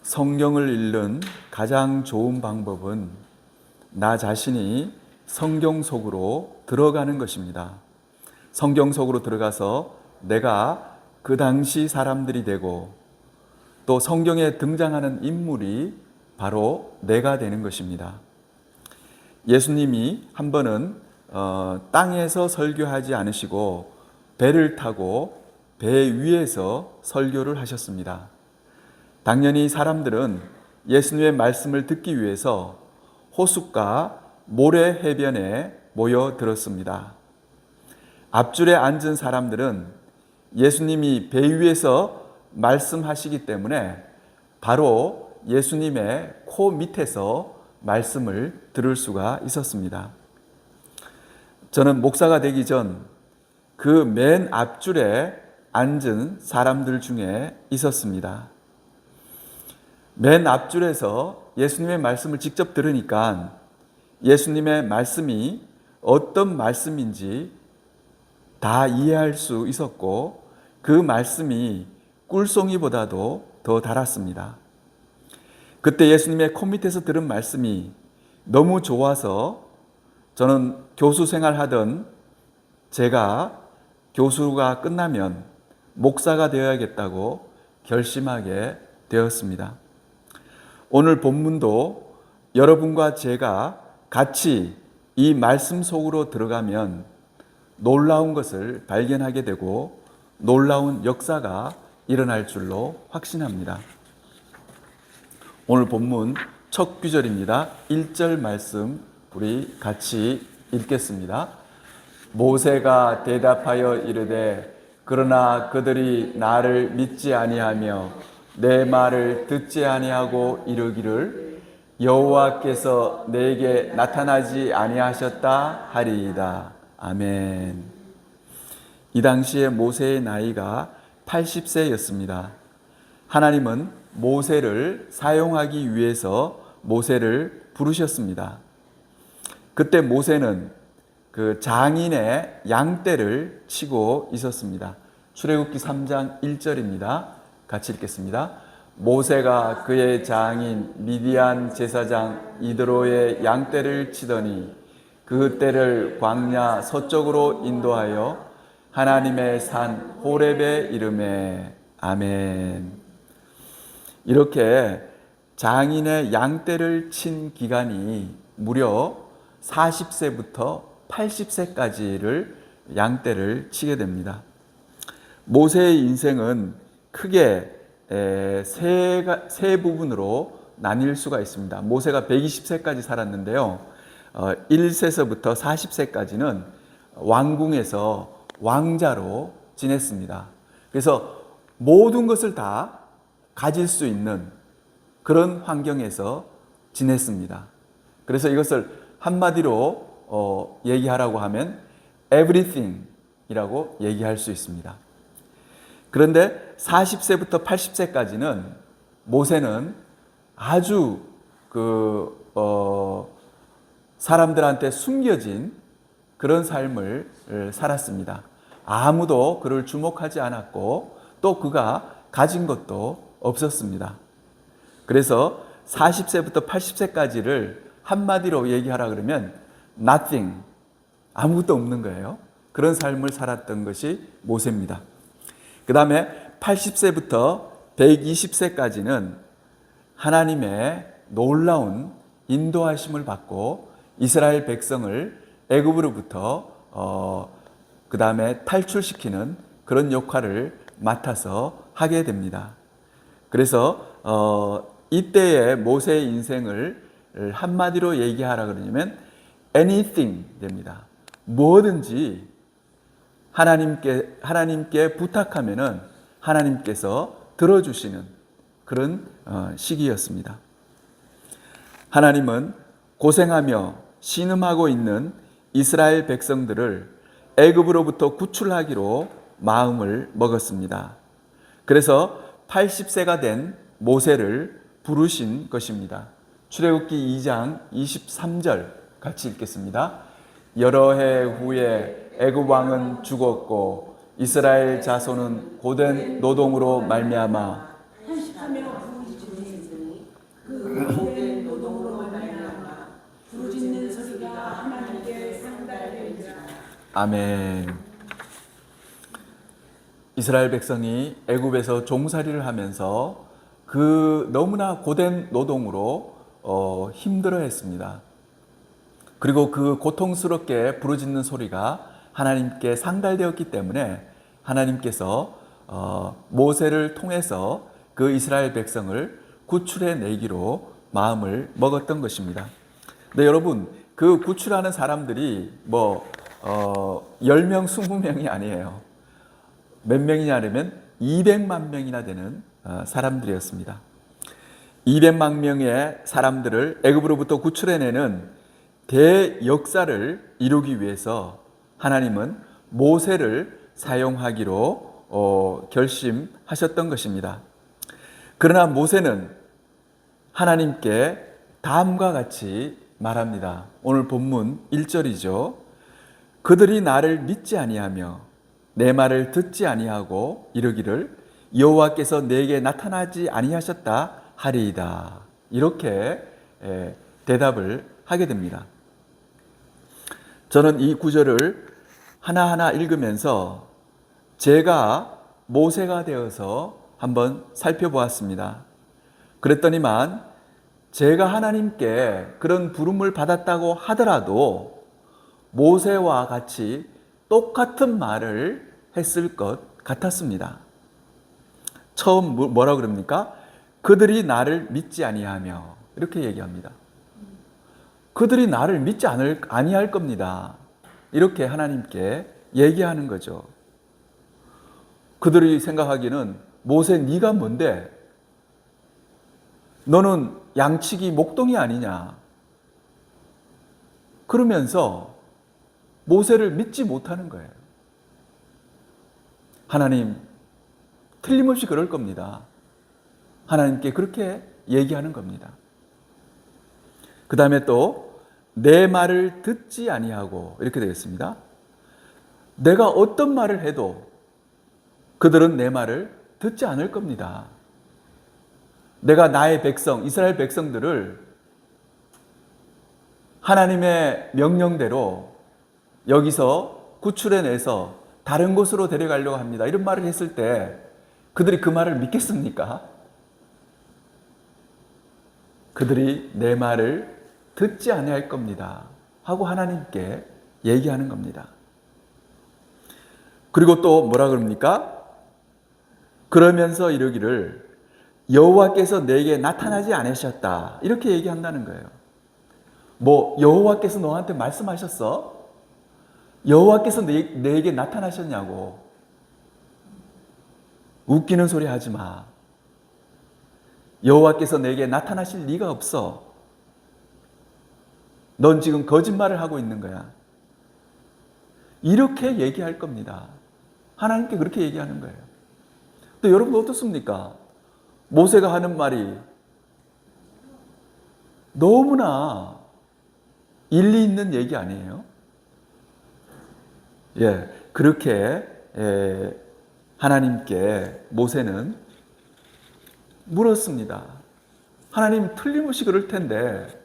성경을 읽는 가장 좋은 방법은 나 자신이 성경 속으로 들어가는 것입니다. 성경 속으로 들어가서 내가 그 당시 사람들이 되고 또 성경에 등장하는 인물이 바로 내가 되는 것입니다. 예수님이 한 번은 땅에서 설교하지 않으시고 배를 타고 배 위에서 설교를 하셨습니다. 당연히 사람들은 예수님의 말씀을 듣기 위해서 호숫가 모래 해변에 모여들었습니다. 앞줄에 앉은 사람들은 예수님이 배 위에서 말씀하시기 때문에 바로 예수님의 코 밑에서 말씀을 들을 수가 있었습니다. 저는 목사가 되기 전 그 맨 앞줄에 앉은 사람들 중에 있었습니다. 맨 앞줄에서 예수님의 말씀을 직접 들으니까 예수님의 말씀이 어떤 말씀인지 다 이해할 수 있었고 그 말씀이 꿀송이보다도 더 달았습니다. 그때 예수님의 코 밑에서 들은 말씀이 너무 좋아서 저는 교수 생활하던 제가 교수가 끝나면 목사가 되어야겠다고 결심하게 되었습니다. 오늘 본문도 여러분과 제가 같이 이 말씀 속으로 들어가면 놀라운 것을 발견하게 되고 놀라운 역사가 일어날 줄로 확신합니다. 오늘 본문 첫 구절입니다. 1절 말씀 우리 같이 읽겠습니다. 모세가 대답하여 이르되 그러나 그들이 나를 믿지 아니하며 내 말을 듣지 아니하고 이르기를 여호와께서 내게 나타나지 아니하셨다 하리이다. 아멘. 이 당시에 모세의 나이가 80세였습니다. 하나님은 모세를 사용하기 위해서 모세를 부르셨습니다. 그때 모세는 그 장인의 양떼를 치고 있었습니다. 출애굽기 3장 1절입니다. 같이 읽겠습니다. 모세가 그의 장인 미디안 제사장 이드로의 양떼를 치더니 그 떼를 광야 서쪽으로 인도하여 하나님의 산 호렙에 이르매. 아멘. 이렇게 장인의 양떼를 친 기간이 무려 40세부터 80세까지를 양떼를 치게 됩니다. 모세의 인생은 크게 세 부분으로 나뉠 수가 있습니다. 모세가 120세까지 살았는데요. 1세서부터 40세까지는 왕궁에서 왕자로 지냈습니다. 그래서 모든 것을 다 가질 수 있는 그런 환경에서 지냈습니다. 그래서 이것을 한마디로 얘기하라고 하면 everything 이라고 얘기할 수 있습니다. 그런데 40세부터 80세까지는 모세는 아주 사람들한테 숨겨진 그런 삶을 살았습니다. 아무도 그를 주목하지 않았고 또 그가 가진 것도 없었습니다. 그래서 40세부터 80세까지를 한마디로 얘기하라 그러면 nothing, 아무것도 없는 거예요. 그런 삶을 살았던 것이 모세입니다. 그 다음에 80세부터 120세까지는 하나님의 놀라운 인도하심을 받고 이스라엘 백성을 애굽으로부터 그 다음에 탈출시키는 그런 역할을 맡아서 하게 됩니다. 그래서 이때의 모세의 인생을 한마디로 얘기하라 그러냐면 anything 됩니다. 뭐든지 하나님께 부탁하면은 하나님께서 들어주시는 그런 시기였습니다. 하나님은 고생하며 신음하고 있는 이스라엘 백성들을 애굽으로부터 구출하기로 마음을 먹었습니다. 그래서 80세가 된 모세를 부르신 것입니다. 출애굽기 2장 23절 같이 읽겠습니다. 여러 해 후에 애굽 왕은 죽었고 이스라엘 자손은 고된 노동으로 말미암아 아멘. 이스라엘 백성이 애굽에서 종살이를 하면서 그 너무나 고된 노동으로 힘들어했습니다. 그리고 그 고통스럽게 부르짖는 소리가 하나님께 상달되었기 때문에 하나님께서 모세를 통해서 그 이스라엘 백성을 구출해 내기로 마음을 먹었던 것입니다. 근데 여러분, 그 구출하는 사람들이 10명, 20명이 아니에요. 몇 명이냐면 200만 명이나 되는 사람들이었습니다. 200만 명의 사람들을 애굽으로부터 구출해내는 대역사를 이루기 위해서 하나님은 모세를 사용하기로 결심하셨던 것입니다. 그러나 모세는 하나님께 다음과 같이 말합니다. 오늘 본문 1절이죠. 그들이 나를 믿지 아니하며 내 말을 듣지 아니하고 이르기를 여호와께서 내게 나타나지 아니하셨다 하리이다. 이렇게 대답을 하게 됩니다. 저는 이 구절을 하나하나 읽으면서 제가 모세가 되어서 한번 살펴보았습니다. 그랬더니만 제가 하나님께 그런 부름을 받았다고 하더라도 모세와 같이 똑같은 말을 했을 것 같았습니다. 처음 뭐라 그럽니까? 그들이 나를 믿지 아니하며 이렇게 얘기합니다. 그들이 나를 믿지 아니할 겁니다. 이렇게 하나님께 얘기하는 거죠. 그들이 생각하기는 모세 네가 뭔데? 너는 양치기 목동이 아니냐? 그러면서 모세를 믿지 못하는 거예요. 하나님 틀림없이 그럴 겁니다. 하나님께 그렇게 얘기하는 겁니다. 그 다음에 또 내 말을 듣지 아니하고 이렇게 되겠습니다. 내가 어떤 말을 해도 그들은 내 말을 듣지 않을 겁니다. 내가 나의 백성, 이스라엘 백성들을 하나님의 명령대로 여기서 구출해내서 다른 곳으로 데려가려고 합니다. 이런 말을 했을 때 그들이 그 말을 믿겠습니까? 그들이 내 말을 듣지 아니할 겁니다. 하고 하나님께 얘기하는 겁니다. 그리고 또 뭐라 그럽니까? 그러면서 이르기를 여호와께서 내게 나타나지 않으셨다. 이렇게 얘기한다는 거예요. 여호와께서 너한테 말씀하셨어? 여호와께서 내게 나타나셨냐고. 웃기는 소리 하지 마. 여호와께서 내게 나타나실 리가 없어. 넌 지금 거짓말을 하고 있는 거야. 이렇게 얘기할 겁니다. 하나님께 그렇게 얘기하는 거예요. 또 여러분 어떻습니까? 모세가 하는 말이 너무나 일리 있는 얘기 아니에요? 그렇게 하나님께 모세는 물었습니다. 하나님 틀림없이 그럴 텐데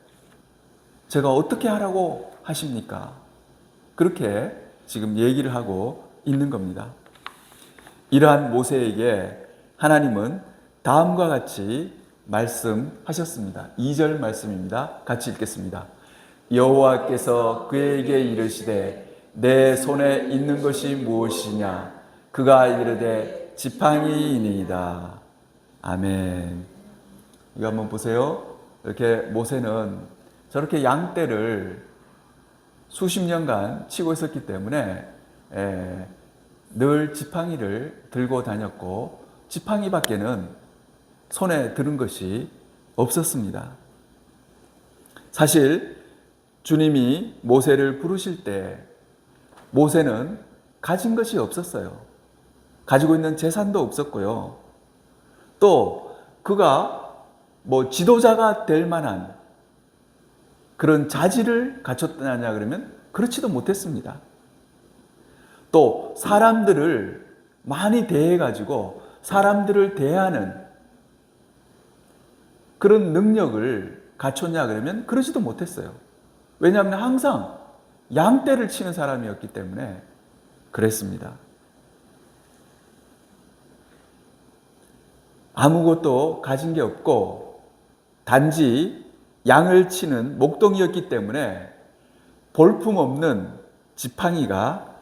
제가 어떻게 하라고 하십니까? 그렇게 지금 얘기를 하고 있는 겁니다. 이러한 모세에게 하나님은 다음과 같이 말씀하셨습니다. 2절 말씀입니다. 같이 읽겠습니다. 여호와께서 그에게 이르시되 내 손에 있는 것이 무엇이냐? 그가 이르되 지팡이이니이다. 아멘. 이거 한번 보세요. 이렇게 모세는 저렇게 양떼를 수십 년간 치고 있었기 때문에 늘 지팡이를 들고 다녔고 지팡이밖에는 손에 들은 것이 없었습니다. 사실 주님이 모세를 부르실 때 모세는 가진 것이 없었어요. 가지고 있는 재산도 없었고요. 또 그가 지도자가 될 만한 그런 자질을 갖췄느냐 그러면 그렇지도 못했습니다. 또 사람들을 많이 대해가지고 사람들을 대하는 그런 능력을 갖췄냐 그러면 그러지도 못했어요. 왜냐하면 항상 양떼를 치는 사람이었기 때문에 그랬습니다. 아무것도 가진 게 없고 단지 양을 치는 목동이었기 때문에 볼품없는 지팡이가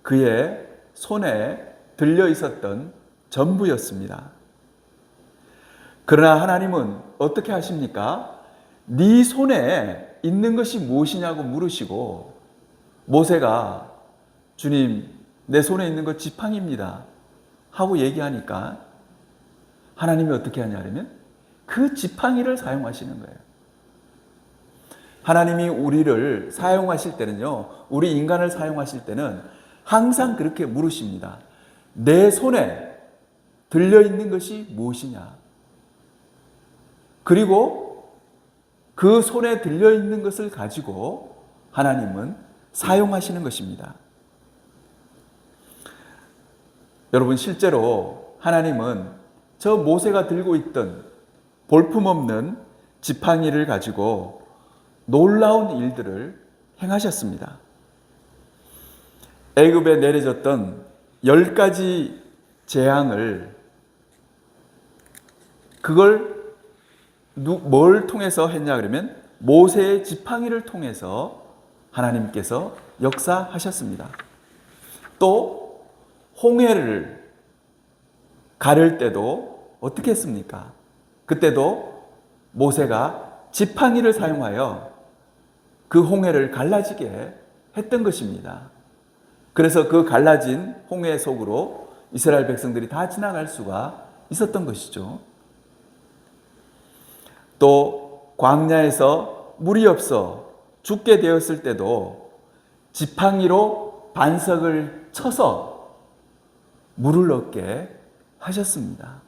그의 손에 들려 있었던 전부였습니다. 그러나 하나님은 어떻게 하십니까? 네 손에 있는 것이 무엇이냐고 물으시고, 모세가 주님, 내 손에 있는 것 지팡이입니다 하고 얘기하니까 하나님이 어떻게 하냐면 그 지팡이를 사용하시는 거예요. 하나님이 우리를 사용하실 때는요, 우리 인간을 사용하실 때는 항상 그렇게 물으십니다. 내 손에 들려있는 것이 무엇이냐? 그리고 그 손에 들려있는 것을 가지고 하나님은 사용하시는 것입니다. 여러분, 실제로 하나님은 저 모세가 들고 있던 볼품없는 지팡이를 가지고 놀라운 일들을 행하셨습니다. 애굽에 내려졌던 10가지 재앙을, 그걸 뭘 통해서 했냐 그러면 모세의 지팡이를 통해서 하나님께서 역사하셨습니다. 또 홍해를 가를 때도 어떻게 했습니까? 그때도 모세가 지팡이를 사용하여 그 홍해를 갈라지게 했던 것입니다. 그래서 그 갈라진 홍해 속으로 이스라엘 백성들이 다 지나갈 수가 있었던 것이죠. 또 광야에서 물이 없어 죽게 되었을 때도 지팡이로 반석을 쳐서 물을 얻게 하셨습니다.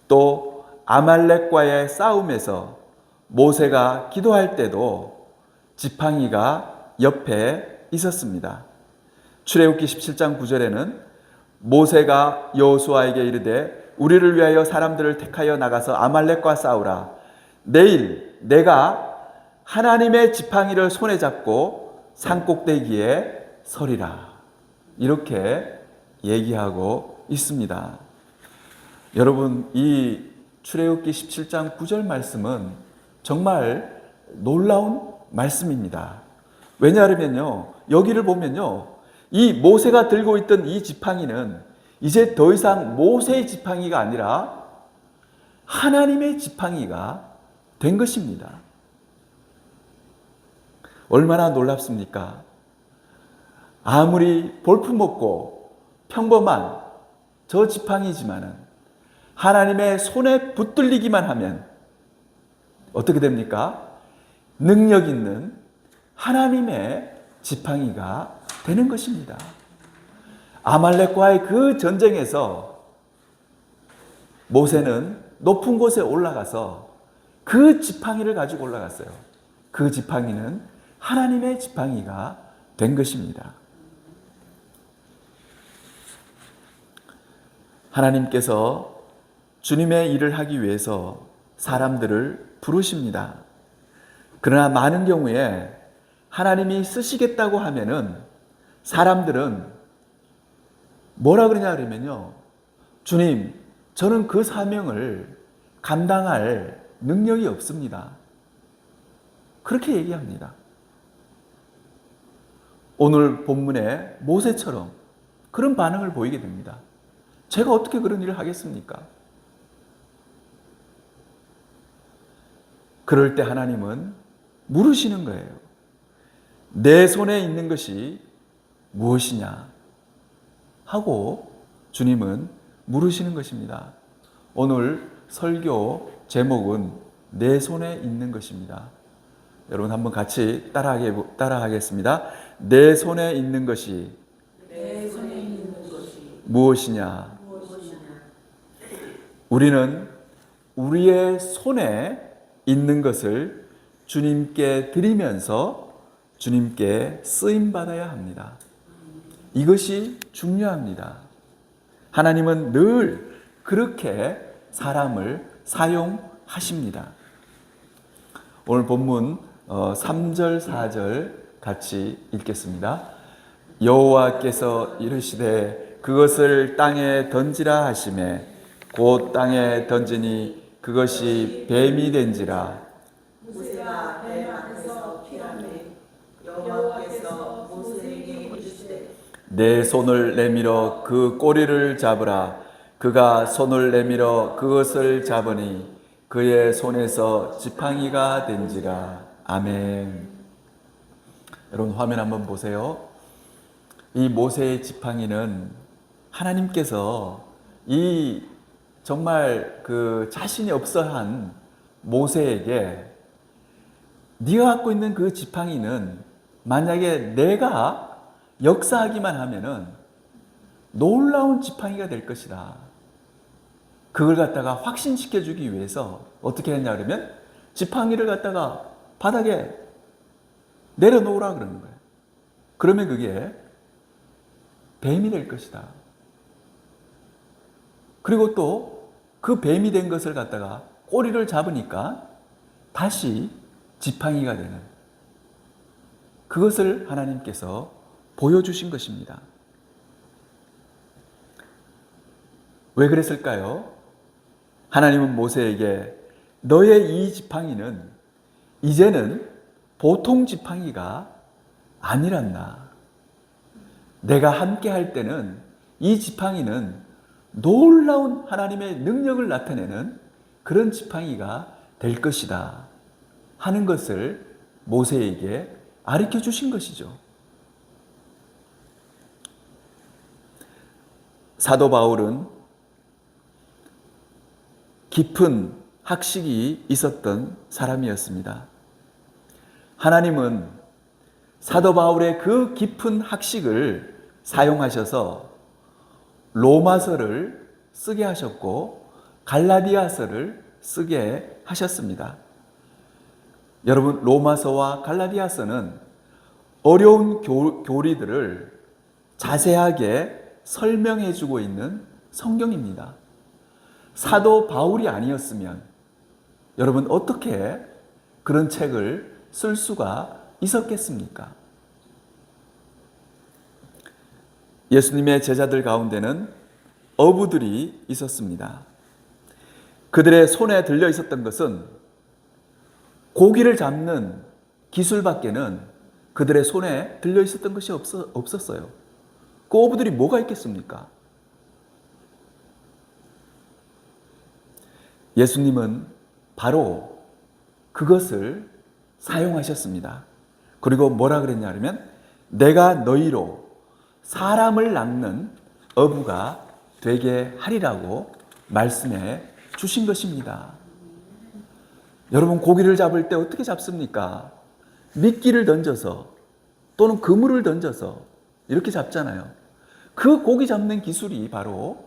또 아말렉과의 싸움에서 모세가 기도할 때도 지팡이가 옆에 있었습니다. 출애굽기 17장 9절에는 모세가 여호수아에게 이르되 우리를 위하여 사람들을 택하여 나가서 아말렉과 싸우라. 내일 내가 하나님의 지팡이를 손에 잡고 산꼭대기에 서리라. 이렇게 얘기하고 있습니다. 여러분, 이 출애굽기 17장 9절 말씀은 정말 놀라운 말씀입니다. 왜냐하면요, 여기를 보면요, 이 모세가 들고 있던 이 지팡이는 이제 더 이상 모세의 지팡이가 아니라 하나님의 지팡이가 된 것입니다. 얼마나 놀랍습니까? 아무리 볼품없고 평범한 저 지팡이지만은 하나님의 손에 붙들리기만 하면 어떻게 됩니까? 능력 있는 하나님의 지팡이가 되는 것입니다. 아말렉과의 그 전쟁에서 모세는 높은 곳에 올라가서 그 지팡이를 가지고 올라갔어요. 그 지팡이는 하나님의 지팡이가 된 것입니다. 하나님께서 주님의 일을 하기 위해서 사람들을 부르십니다. 그러나 많은 경우에 하나님이 쓰시겠다고 하면은 사람들은 뭐라 그러냐 그러면요, 주님, 저는 그 사명을 감당할 능력이 없습니다. 그렇게 얘기합니다. 오늘 본문의 모세처럼 그런 반응을 보이게 됩니다. 제가 어떻게 그런 일을 하겠습니까? 그럴 때 하나님은 물으시는 거예요. 내 손에 있는 것이 무엇이냐 하고 주님은 물으시는 것입니다. 오늘 설교 제목은 내 손에 있는 것입니다. 여러분 한번 같이 따라하겠습니다. 내 손에 있는 것이 무엇이냐? 우리는 우리의 손에 있는 것을 주님께 드리면서 주님께 쓰임받아야 합니다. 이것이 중요합니다. 하나님은 늘 그렇게 사람을 사용하십니다. 오늘 본문 3절, 4절 같이 읽겠습니다. 여호와께서 이르시되 그것을 땅에 던지라 하시매 곧 땅에 던지니 그것이 뱀이 된지라. 모세가 뱀 앞에서 피하매 여호와께서 모세에게 이르시되 내 손을 내밀어 그 꼬리를 잡으라. 그가 손을 내밀어 그것을 잡으니 그의 손에서 지팡이가 된지라. 아멘. 여러분 화면 한번 보세요. 이 모세의 지팡이는 하나님께서 이 정말 그 자신이 없어한 모세에게 네가 갖고 있는 그 지팡이는 만약에 내가 역사하기만 하면은 놀라운 지팡이가 될 것이다. 그걸 갖다가 확신시켜 주기 위해서 어떻게 했냐 그러면 지팡이를 갖다가 바닥에 내려놓으라 그러는 거예요. 그러면 그게 뱀이 될 것이다. 그리고 또 그 뱀이 된 것을 갖다가 꼬리를 잡으니까 다시 지팡이가 되는 그것을 하나님께서 보여주신 것입니다. 왜 그랬을까요? 하나님은 모세에게 너의 이 지팡이는 이제는 보통 지팡이가 아니란다. 내가 함께 할 때는 이 지팡이는 놀라운 하나님의 능력을 나타내는 그런 지팡이가 될 것이다 하는 것을 모세에게 가르쳐 주신 것이죠. 사도 바울은 깊은 학식이 있었던 사람이었습니다. 하나님은 사도 바울의 그 깊은 학식을 사용하셔서 로마서를 쓰게 하셨고 갈라디아서를 쓰게 하셨습니다. 여러분 로마서와 갈라디아서는 어려운 교리들을 자세하게 설명해 주고 있는 성경입니다. 사도 바울이 아니었으면 여러분 어떻게 그런 책을 쓸 수가 있었겠습니까? 예수님의 제자들 가운데는 어부들이 있었습니다. 그들의 손에 들려 있었던 것은 고기를 잡는 기술밖에는 그들의 손에 들려 있었던 것이 없었어요. 그 어부들이 뭐가 있겠습니까? 예수님은 바로 그것을 사용하셨습니다. 그리고 뭐라 그랬냐 하면 내가 너희로 사람을 낚는 어부가 되게 하리라고 말씀해 주신 것입니다. 여러분 고기를 잡을 때 어떻게 잡습니까? 미끼를 던져서 또는 그물을 던져서 이렇게 잡잖아요. 그 고기 잡는 기술이 바로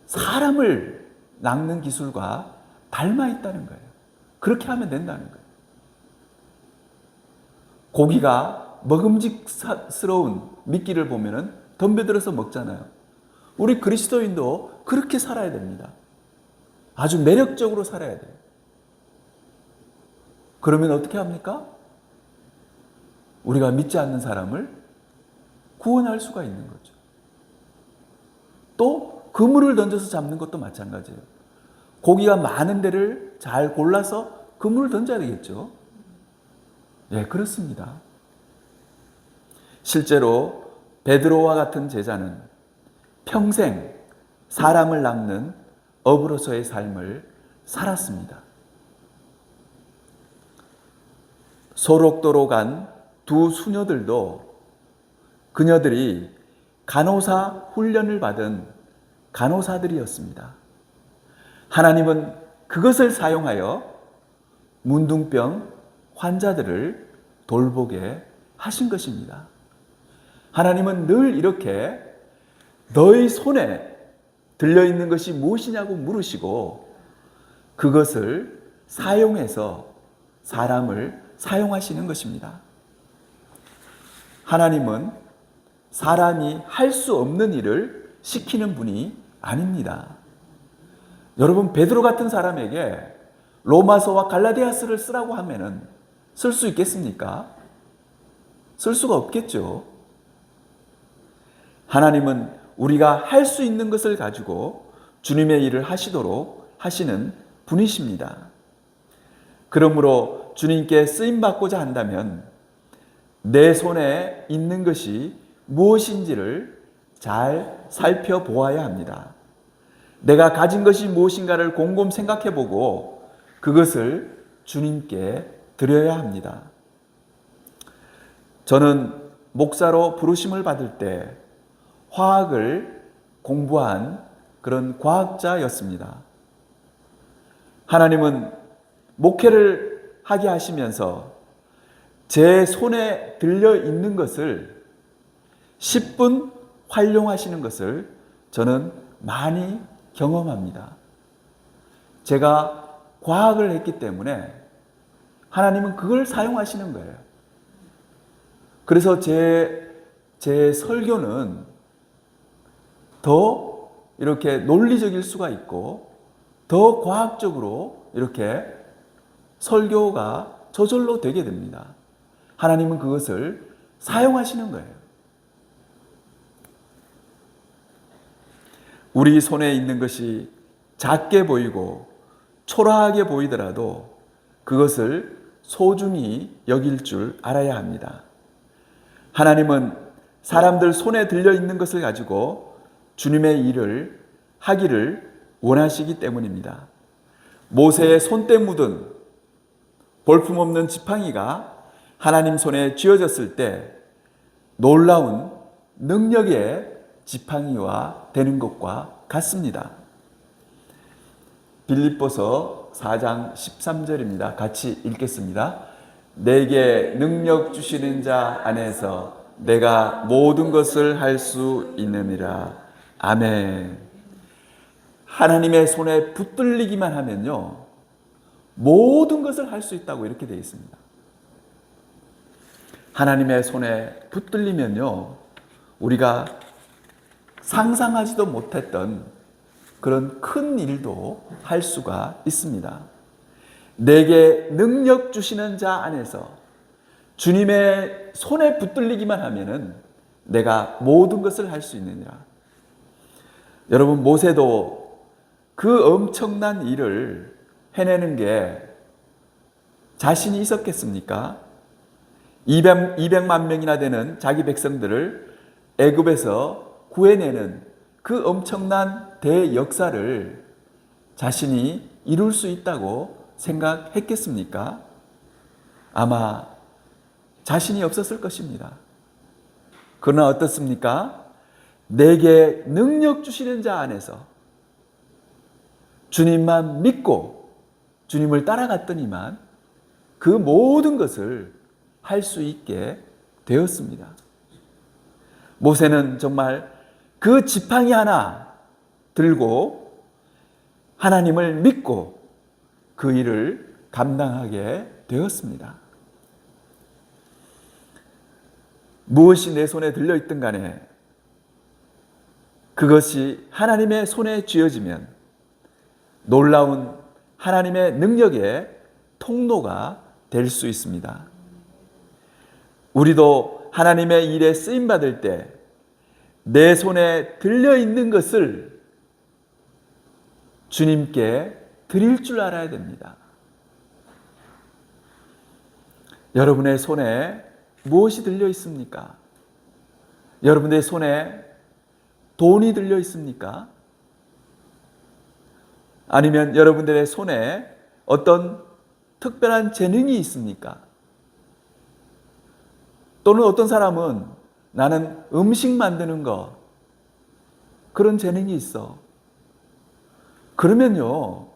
사람을 낚는 기술과 닮아 있다는 거예요. 그렇게 하면 된다는 거예요. 고기가 먹음직스러운 미끼를 보면은 덤벼들어서 먹잖아요. 우리 그리스도인도 그렇게 살아야 됩니다. 아주 매력적으로 살아야 돼요. 그러면 어떻게 합니까? 우리가 믿지 않는 사람을 구원할 수가 있는 거죠. 또 그물을 던져서 잡는 것도 마찬가지예요. 고기가 많은 데를 잘 골라서 그물을 던져야 되겠죠. 예, 그렇습니다. 실제로 베드로와 같은 제자는 평생 사람을 낚는 어부로서의 삶을 살았습니다. 소록도로 간 두 수녀들도 그녀들이 간호사 훈련을 받은 간호사들이었습니다. 하나님은 그것을 사용하여 문둥병 환자들을 돌보게 하신 것입니다. 하나님은 늘 이렇게 너희 손에 들려있는 것이 무엇이냐고 물으시고 그것을 사용해서 사람을 사용하시는 것입니다. 하나님은 사람이 할 수 없는 일을 시키는 분이 아닙니다. 여러분 베드로 같은 사람에게 로마서와 갈라디아서를 쓰라고 하면은 쓸 수 있겠습니까? 쓸 수가 없겠죠. 하나님은 우리가 할 수 있는 것을 가지고 주님의 일을 하시도록 하시는 분이십니다. 그러므로 주님께 쓰임받고자 한다면 내 손에 있는 것이 무엇인지를 잘 살펴보아야 합니다. 내가 가진 것이 무엇인가를 곰곰 생각해보고 그것을 주님께 드려야 합니다. 저는 목사로 부르심을 받을 때 화학을 공부한 그런 과학자였습니다. 하나님은 목회를 하게 하시면서 제 손에 들려 있는 것을 10분 활용하시는 것을 저는 많이 경험합니다. 제가 과학을 했기 때문에 하나님은 그걸 사용하시는 거예요. 그래서 제 설교는 더 이렇게 논리적일 수가 있고 더 과학적으로 이렇게 설교가 저절로 되게 됩니다. 하나님은 그것을 사용하시는 거예요. 우리 손에 있는 것이 작게 보이고 초라하게 보이더라도 그것을 소중히 여길 줄 알아야 합니다. 하나님은 사람들 손에 들려 있는 것을 가지고 주님의 일을 하기를 원하시기 때문입니다. 모세의 손때 묻은 볼품없는 지팡이가 하나님 손에 쥐어졌을 때 놀라운 능력의 지팡이와 되는 것과 같습니다. 빌립보서 4장 13절입니다. 같이 읽겠습니다. 내게 능력 주시는 자 안에서 내가 모든 것을 할 수 있느니라. 아멘. 하나님의 손에 붙들리기만 하면요, 모든 것을 할 수 있다고 이렇게 되어 있습니다. 하나님의 손에 붙들리면요, 우리가 상상하지도 못했던 그런 큰 일도 할 수가 있습니다. 내게 능력 주시는 자 안에서 주님의 손에 붙들리기만 하면은 내가 모든 것을 할 수 있느니라. 여러분, 모세도 그 엄청난 일을 해내는 게 자신이 있었겠습니까? 200만 명이나 되는 자기 백성들을 애굽에서 구해내는 그 엄청난 대역사를 자신이 이룰 수 있다고 생각했겠습니까? 아마 자신이 없었을 것입니다. 그러나 어떻습니까? 내게 능력 주시는 자 안에서 주님만 믿고 주님을 따라갔더니만 그 모든 것을 할 수 있게 되었습니다. 모세는 정말 그 지팡이 하나 들고 하나님을 믿고 그 일을 감당하게 되었습니다. 무엇이 내 손에 들려있든 간에 그것이 하나님의 손에 쥐어지면 놀라운 하나님의 능력의 통로가 될 수 있습니다. 우리도 하나님의 일에 쓰임받을 때 내 손에 들려있는 것을 주님께 드릴 줄 알아야 됩니다. 여러분의 손에 무엇이 들려 있습니까? 여러분의 손에 돈이 들려 있습니까? 아니면 여러분들의 손에 어떤 특별한 재능이 있습니까? 또는 어떤 사람은 나는 음식 만드는 거, 그런 재능이 있어. 그러면요,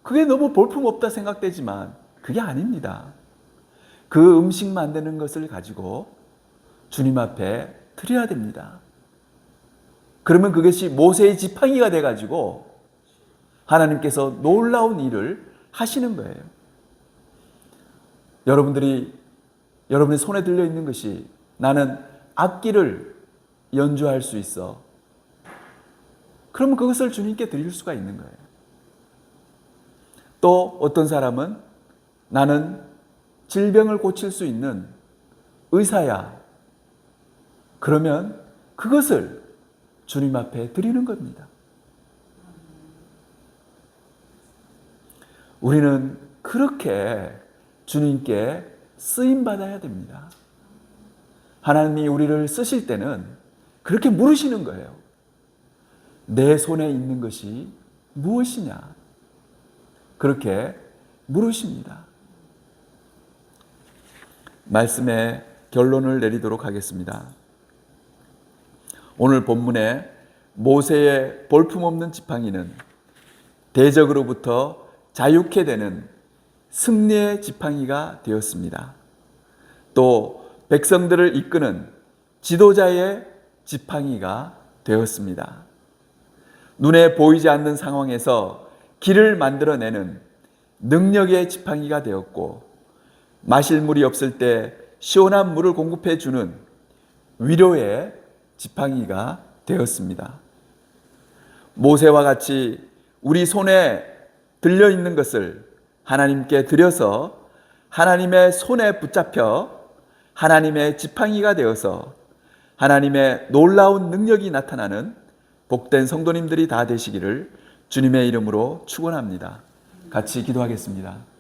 그게 너무 볼품없다 생각되지만 그게 아닙니다. 그 음식 만드는 것을 가지고 주님 앞에 드려야 됩니다. 그러면 그것이 모세의 지팡이가 돼가지고 하나님께서 놀라운 일을 하시는 거예요. 여러분의 손에 들려 있는 것이 나는 악기를 연주할 수 있어. 그러면 그것을 주님께 드릴 수가 있는 거예요. 또 어떤 사람은 나는 질병을 고칠 수 있는 의사야. 그러면 그것을 주님 앞에 드리는 겁니다. 우리는 그렇게 주님께 쓰임받아야 됩니다. 하나님이 우리를 쓰실 때는 그렇게 물으시는 거예요. 내 손에 있는 것이 무엇이냐? 그렇게 물으십니다. 말씀의 결론을 내리도록 하겠습니다. 오늘 본문에 모세의 볼품없는 지팡이는 대적으로부터 자유케 되는 승리의 지팡이가 되었습니다. 또 백성들을 이끄는 지도자의 지팡이가 되었습니다. 눈에 보이지 않는 상황에서 길을 만들어내는 능력의 지팡이가 되었고, 마실 물이 없을 때 시원한 물을 공급해 주는 위로의 지팡이가 되었습니다. 모세와 같이 우리 손에 들려 있는 것을 하나님께 드려서 하나님의 손에 붙잡혀 하나님의 지팡이가 되어서 하나님의 놀라운 능력이 나타나는 복된 성도님들이 다 되시기를 주님의 이름으로 축원합니다. 같이 기도하겠습니다.